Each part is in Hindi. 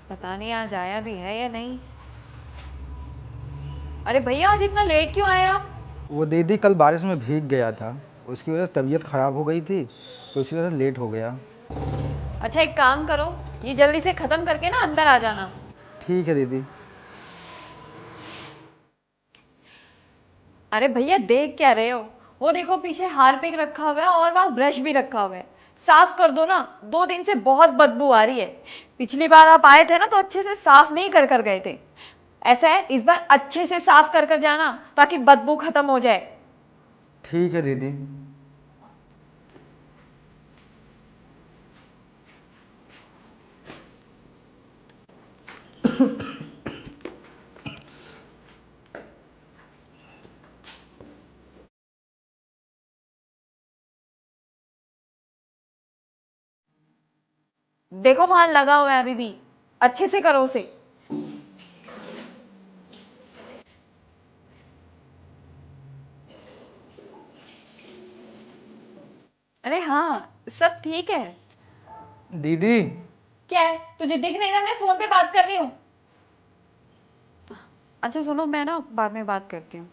पता नहीं आज आया भी है या नहीं। अरे भैया आज इतना लेट क्यों आए आप? वो दीदी कल बारिश में भीग गया था, उसकी वजह से तबीयत ख़राब हो गई थी, तो इसी वजह से लेट हो गया। अच्छा एक काम करो, ये जल्दी से खत्म करके ना अंदर आ जाना। ठीक है दीदी। अरे भैया देख क्या रहे हो? वो देखो पीछे हार्पिक रखा हुआ है और वहां ब्रश भी रखा हुआ है। साफ कर दो ना, 2 दिन से बहुत बदबू आ रही है। पिछली बार आप आए थे ना तो अच्छे से साफ नहीं कर गए थे। ऐसा है इस बार अच्छे से साफ कर जाना ताकि बदबू खत्म हो जाए। ठीक है दीदी। देखो वहां लगा हुआ है अभी भी, अच्छे से करो उसे। अरे हाँ सब ठीक है। दीदी। क्या है तुझे दिख नहीं रहा मैं फोन पे बात कर रही हूँ? अच्छा सुनो मैं ना बाद में बात करती हूँ।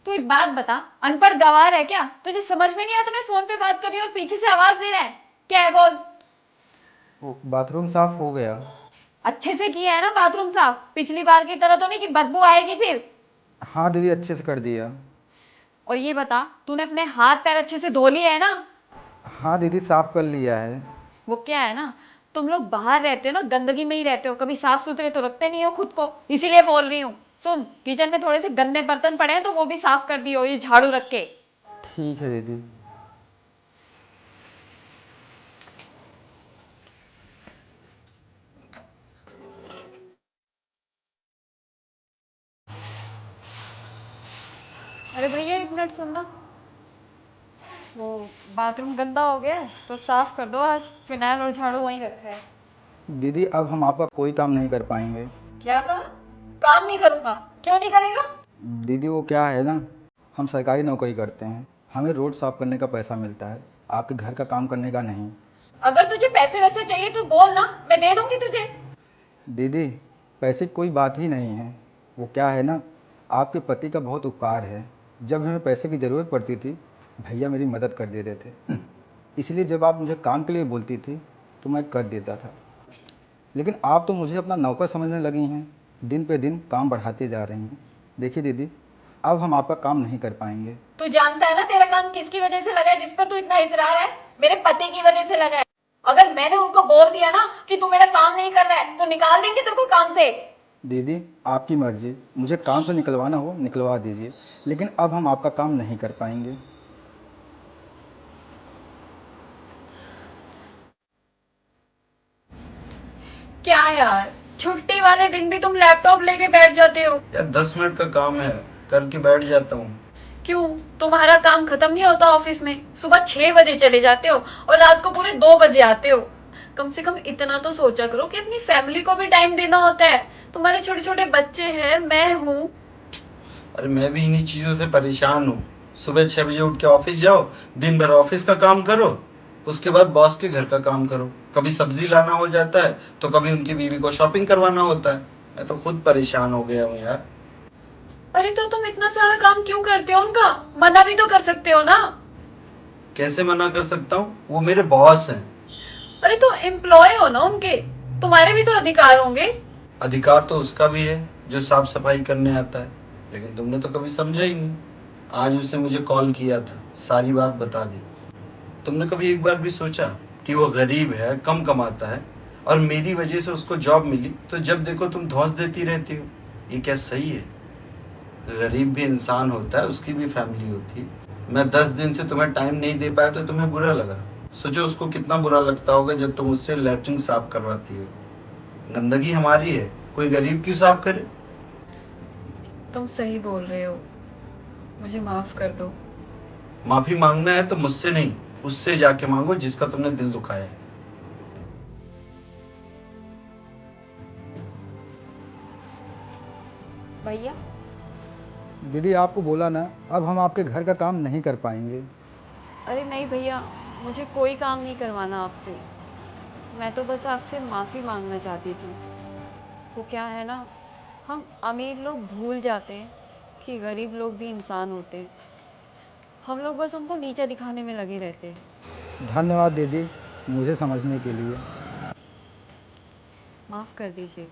तू एक बात बता, अनपढ़ गवार है क्या? तुझे समझ में नहीं आता मैं फोन पे बात कर रही हूँ और पीछे से आवाज दे रहा है? क्या है बोल। वो बाथरूम साफ हो गया। अच्छे से किया है ना बाथरूम साफ? पिछली बार की तरह तो नहीं कि बदबू आएगी फिर। हाँ दीदी, अच्छे से कर दिया। और ये बता तूने अपने हाथ पैर अच्छे से धो लिए है ना? हाँ दीदी, साफ कर लिया है। वो क्या है ना, तुम लोग बाहर रहते हो ना, गंदगी में ही रहते हो, कभी साफ सुथरे तो रखते नहीं हो खुद को, इसीलिए बोल रही हूँ। सुन, किचन में थोड़े से गंदे बर्तन पड़े हैं तो वो भी साफ कर दियो ये झाड़ू रख के। ठीक है दीदी। अरे भैया एक मिनट सुनना, वो बाथरूम गंदा हो गया है तो साफ कर दो, आज फिनाइल और झाड़ू वहीं रखा है। दीदी अब हम आपका कोई काम नहीं कर पाएंगे। क्या कहा? काम नहीं करूंगा? क्यों नहीं करेगा? दीदी वो क्या है ना, हम सरकारी नौकरी करते हैं, हमें रोड साफ करने का पैसा मिलता है, आपके घर का काम करने का नहीं। अगर तुझे पैसे वैसे चाहिए तो बोल ना, मैं दे दूंगी तुझे। दीदी पैसे की कोई बात ही नहीं है। वो क्या है ना, आपके पति का बहुत उपकार है। जब हमें पैसे की ज़रूरत पड़ती थी, भैया मेरी मदद कर देते थे। इसलिए जब आप मुझे काम के लिए बोलती थी तो मैं कर देता था। लेकिन आप तो मुझे अपना नौकर समझने लगी हैं, दिन पे दिन काम बढ़ाते जा रही हैं। देखिए दीदी, अब हम आपका काम नहीं कर पाएंगे। तू जानता है ना तेरा काम किसकी वजह से लगा है जिस पर तू इतना इतरार है? मेरे पति की वजह से लगा है। अगर मैंने उनको बोल दिया ना कि तू मेरा काम नहीं कर रहा है तो निकाल देंगे तेरे को काम से। दीदी आपकी मर्जी, मुझे काम से निकलवाना हो निकलवा दीजिए, लेकिन अब हम आपका काम नहीं कर पाएंगे। क्या यार, छुट्टी वाले दिन भी तुम लैपटॉप लेके बैठ जाते हो? यार 10 मिनट का काम है, करके बैठ जाता हूँ। क्यों, तुम्हारा काम खत्म नहीं होता ऑफिस में? सुबह 6 बजे चले जाते हो और रात को पूरे 2 बजे आते हो। कम से कम इतना तो सोचा करो कि अपनी फैमिली को भी टाइम देना होता है। तुम्हारे छोटे छोटे बच्चे हैं, मैं हूँ। अरे मैं भी इन्हीं चीजों से परेशान हूँ। सुबह 6 बजे उठ के ऑफिस जाओ, दिन भर ऑफिस का काम करो, उसके बाद बॉस के घर का काम करो, कभी सब्जी लाना हो जाता है तो कभी उनकी बीवी को शॉपिंग करवाना होता है। मैं तो खुद परेशान हो गया हूँ यार। अरे तो तुम इतना सारा काम क्यों करते हो? उनका मना भी तो कर सकते हो ना। कैसे मना कर सकता हूँ, वो मेरे बॉस हैं। अरे तो एम्प्लॉय हो ना उनके, तुम्हारे भी तो अधिकार होंगे। अधिकार तो उसका भी है जो साफ सफाई करने आता है, लेकिन तुमने तो कभी समझा ही नहीं। आज उसने मुझे कॉल किया था, सारी बात बता दी। तुमने कभी एक बार भी सोचा कि वो गरीब है, कम कमाता है, और मेरी वजह से उसको जॉब मिली तो जब देखो तुम धौंस देती रहती हो? ये क्या सही है? गरीब भी इंसान होता है, उसकी भी फैमिली होती है। मैं 10 दिन से तुम्हें टाइम नहीं दे पाया तो तुम्हें बुरा लगा। सोचो उसको कितना बुरा लगता होगा जब तुम उससे लैट्रिन साफ करवाती हो। गंदगी हमारी है, कोई गरीब क्यों साफ करे? तुम सही बोल रहे हो, मुझे माफ कर दो। माफी मांगना है तो मुझसे नहीं, उससे जाके मांगो जिसका तुमने दिल दुखाया है। भैया दीदी आपको बोला ना, अब हम आपके घर का काम नहीं कर पाएंगे। अरे नहीं भैया, मुझे कोई काम नहीं करवाना आपसे। मैं तो बस आपसे माफ़ी मांगना चाहती थी। वो क्या है ना, हम अमीर लोग भूल जाते हैं कि गरीब लोग भी इंसान होते हैं। हम लोग बस उनको नीचा दिखाने में लगे रहते हैं। धन्यवाद दीदी मुझे समझने के लिए। माफ़ कर दीजिए।